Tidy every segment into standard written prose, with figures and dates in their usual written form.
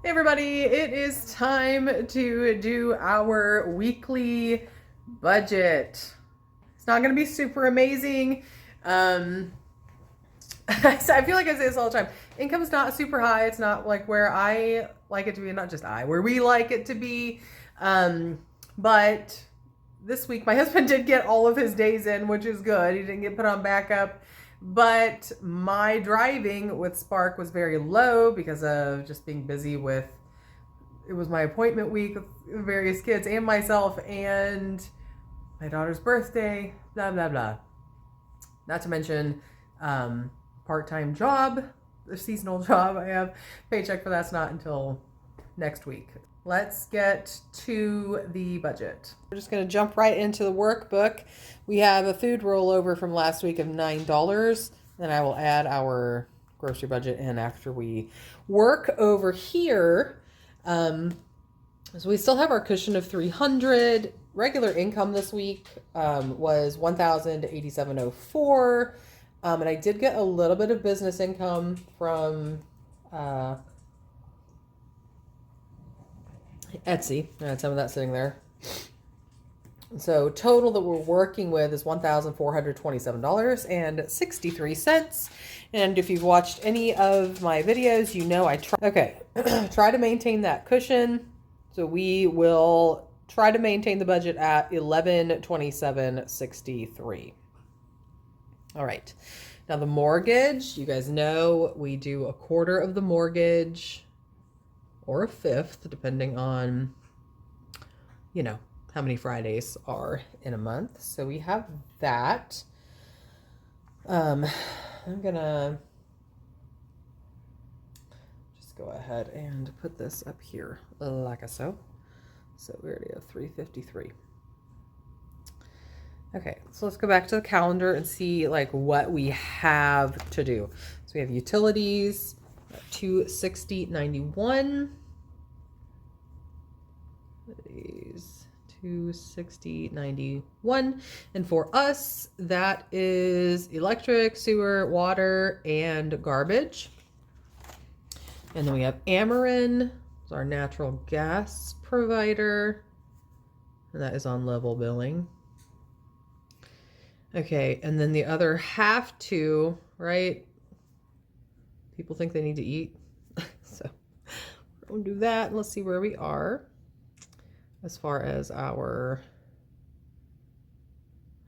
Hey everybody, it is time to do our weekly budget. It's not going to be super amazing. I feel like I say this all the time. Income's not super high. It's not like where I like it to be, not just where we like it to be. But this week, my husband did get all of his days in, which is good. He didn't get put on backup. But my driving with Spark was very low because of just being busy with, it was my appointment week with various kids and myself and my daughter's birthday, blah, blah, blah. Not to mention part-time job, the seasonal job I have. Paycheck for that's not until next week. Let's get to the budget. We're just going to jump right into the workbook. We have a food rollover from last week of $9. Then I will add our grocery budget in after we work over here. So we still have our cushion of $300. Regular income this week was $1,087.04. And I did get a little bit of business income from Etsy. I had some of that sitting there. So total that we're working with is $1,427.63. And if you've watched any of my videos, you know I try to maintain that cushion. So we will try to maintain the budget at $1,127.63. All right. Now the mortgage, you guys know we do a quarter of the mortgage or a fifth, depending on, how many Fridays are in a month. So we have that. I'm gonna just go ahead and put this up here like so. So we already have 353. Okay, so let's go back to the calendar and see what we have to do. So we have utilities, $260.91. These $260.91, and for us that is electric, sewer, water, and garbage. And then we have Ameren, our natural gas provider, and that is on level billing. Okay, and then the other half to, right? People think they need to eat. So we'll do that. Let's see where we are as far as our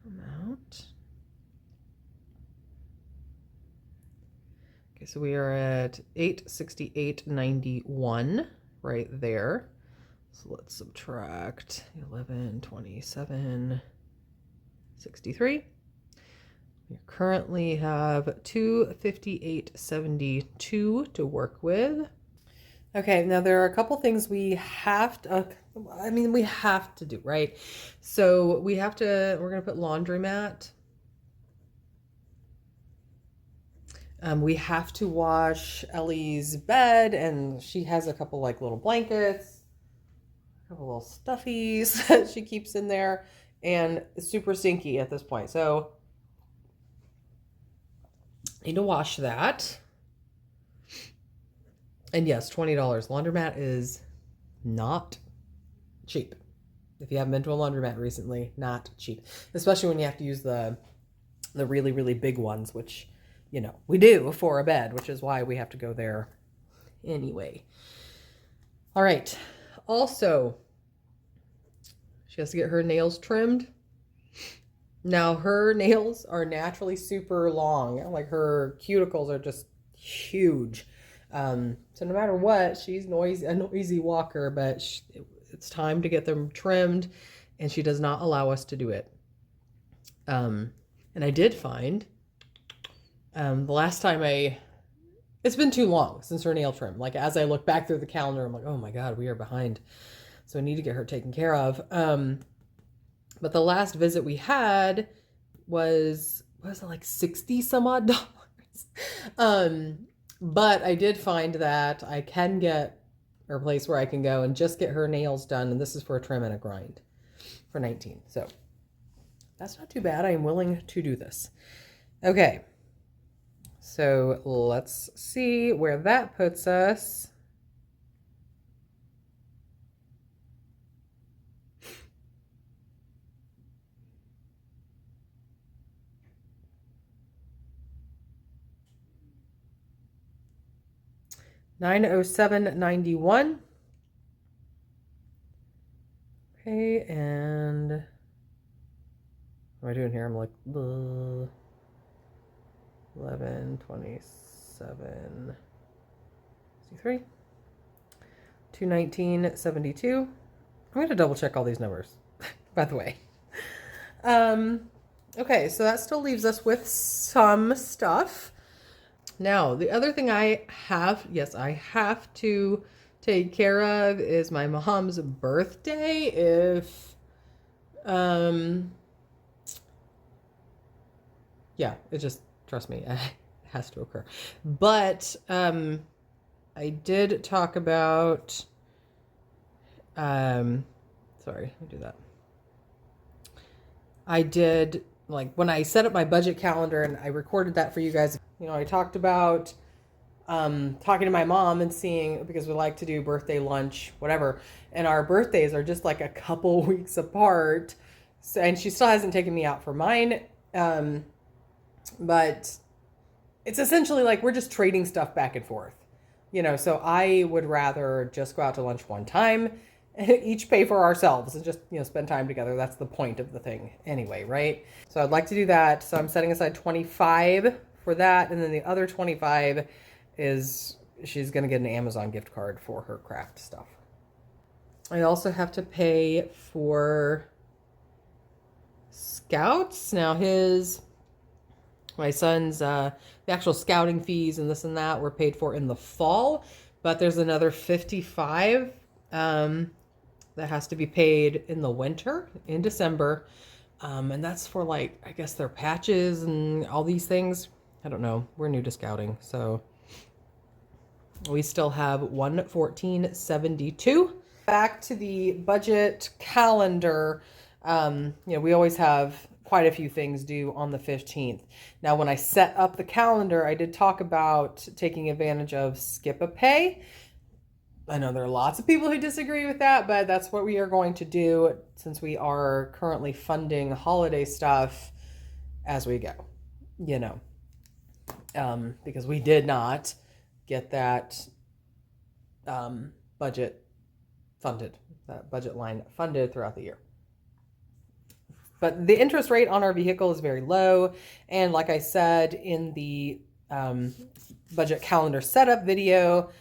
amount. Okay, so we are at $868.91 right there. So let's subtract 1127.63. We currently have $258.72 to work with. Okay, now there are a couple things we have to, we have to do, right? So we're going to put laundromat. We have to wash Ellie's bed, and she has a couple little blankets, a couple little stuffies that she keeps in there, and it's super stinky at this point. So I need to wash that. And yes, $20. Laundromat is not cheap. If you haven't been to a laundromat recently, not cheap. Especially when you have to use the really, really big ones, which, we do for a bed, which is why we have to go there anyway. All right. Also, she has to get her nails trimmed. Now, her nails are naturally super long. Her cuticles are just huge. So no matter what, she's a noisy walker, but it's time to get them trimmed, and she does not allow us to do it. And I did find, the last time it's been too long since her nail trim. As I look back through the calendar, I'm like, oh my God, we are behind. So I need to get her taken care of. But the last visit we had was it 60 some odd dollars? But I did find that I can get a place where I can go and just get her nails done. And this is for a trim and a grind for $19. So that's not too bad. I am willing to do this. Okay. So let's see where that puts us. 907.91. Okay, and what am I doing here? I'm like 1127 63 219.72. I'm going to double check all these numbers, by the way. Okay, so that still leaves us with some stuff. Now, the other thing I have to take care of is my mom's birthday. It just, trust me, it has to occur. But I did talk about, sorry, let me do that. I did, like, when I set up my budget calendar and I recorded that for you guys, I talked about talking to my mom and seeing, because we like to do birthday lunch, whatever, and our birthdays are just like a couple weeks apart. So, and she still hasn't taken me out for mine. But it's essentially like we're just trading stuff back and forth, so I would rather just go out to lunch one time, each pay for ourselves and just, spend time together. That's the point of the thing anyway, right? So I'd like to do that. So I'm setting aside 25 for that. And then the other 25 is she's going to get an Amazon gift card for her craft stuff. I also have to pay for Scouts. Now my son's, the actual scouting fees and this and that were paid for in the fall, but there's another 55 that has to be paid in the winter, in December. And that's for, like, I guess their patches and all these things. I don't know. We're new to scouting, so we still have 114.72. Back to the budget calendar. We always have quite a few things due on the 15th. Now, when I set up the calendar, I did talk about taking advantage of Skip-a-Pay. I know there are lots of people who disagree with that, but that's what we are going to do since we are currently funding holiday stuff as we go, because we did not get that budget line funded throughout the year. But the interest rate on our vehicle is very low. And like I said in the budget calendar setup video,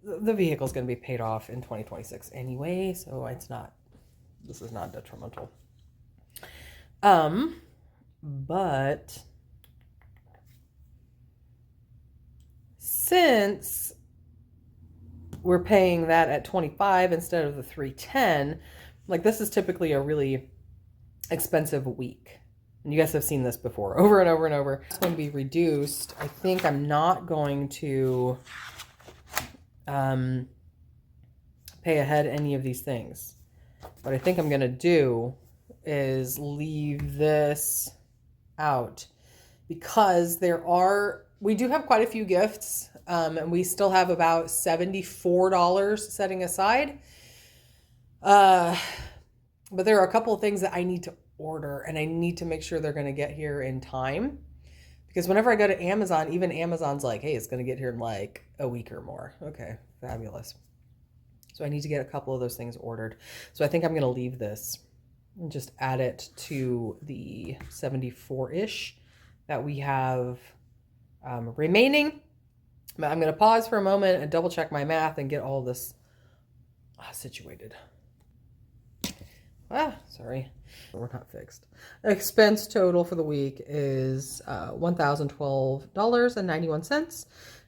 the vehicle is going to be paid off in 2026 anyway. So this is not detrimental. But since we're paying that at 25 instead of the 310, like, this is typically a really expensive week. And you guys have seen this before, over and over and over. It's going to be reduced. I think I'm not going to pay ahead any of these things. What I think I'm going to do is leave this out, because we do have quite a few gifts, and we still have about $74 setting aside. But there are a couple of things that I need to order, and I need to make sure they're going to get here in time. Because whenever I go to Amazon, even Amazon's like, hey, it's going to get here in like a week or more. Okay, fabulous. So I need to get a couple of those things ordered. So I think I'm going to leave this and just add it to the 74-ish that we have remaining. But I'm going to pause for a moment and double check my math and get all this situated. Sorry, we're not fixed. Expense total for the week is $1,012.91,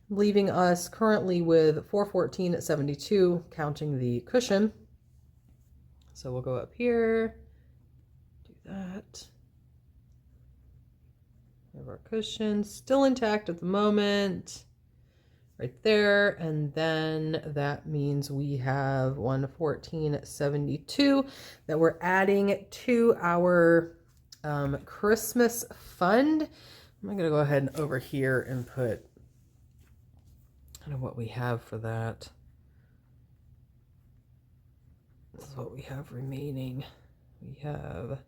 leaving us currently with $414.72, counting the cushion. So we'll go up here, do that. We have our cushion still intact at the moment, right there, and then that means we have $114.72 that we're adding to our Christmas fund. I'm gonna go ahead and over here and put kind of what we have for that. This is what we have remaining. We have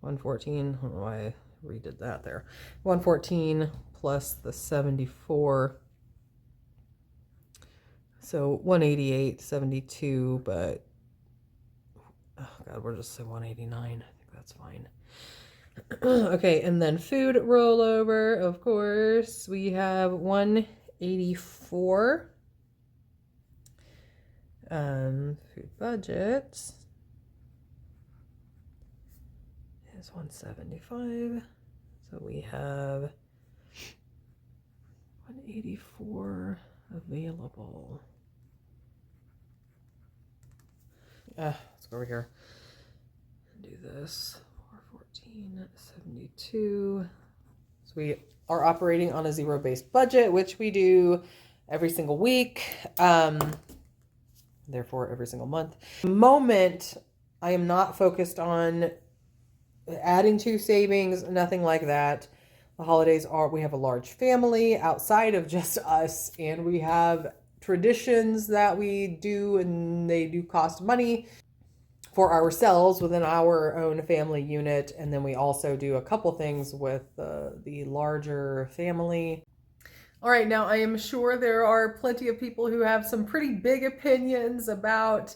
114. I don't know why I redid that there. 114 plus the 74 So 188.72, but oh God, we'll just say 189. I think that's fine. Okay, and then food rollover, of course, we have 184. Food budget is 175. So we have 184 available. Let's go over here and do this. 414.72. So we are operating on a zero-based budget, which we do every single week. Therefore, every single month. The moment I am not focused on adding to savings, nothing like that. The holidays we have a large family outside of just us, and we have traditions that we do, and they do cost money for ourselves within our own family unit. And then we also do a couple things with the larger family. All right, now I am sure there are plenty of people who have some pretty big opinions about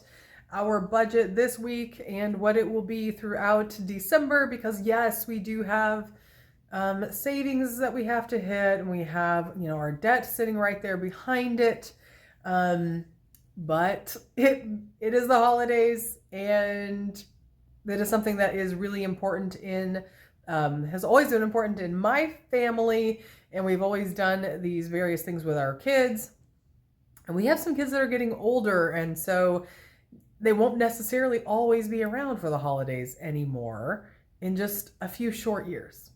our budget this week and what it will be throughout December, because yes, we do have savings that we have to hit, and we have, our debt sitting right there behind it. But it is the holidays, and that is something that is really important has always been important in my family. And we've always done these various things with our kids. And we have some kids that are getting older, and so they won't necessarily always be around for the holidays anymore in just a few short years.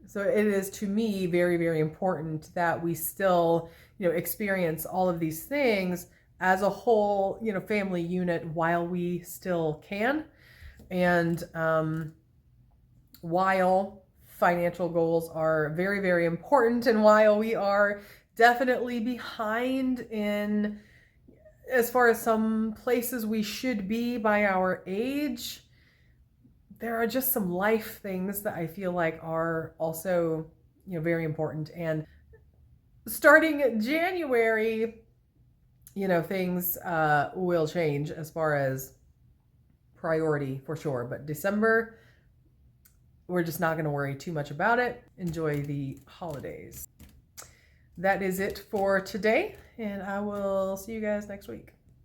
So it is, to me, very, very important that we still, experience all of these things as a whole, family unit while we still can. And while financial goals are very, very important, and while we are definitely behind in as far as some places we should be by our age, there are just some life things that I feel like are also, very important. And starting January, things will change as far as priority for sure. But December, we're just not going to worry too much about it. Enjoy the holidays. That is it for today, and I will see you guys next week.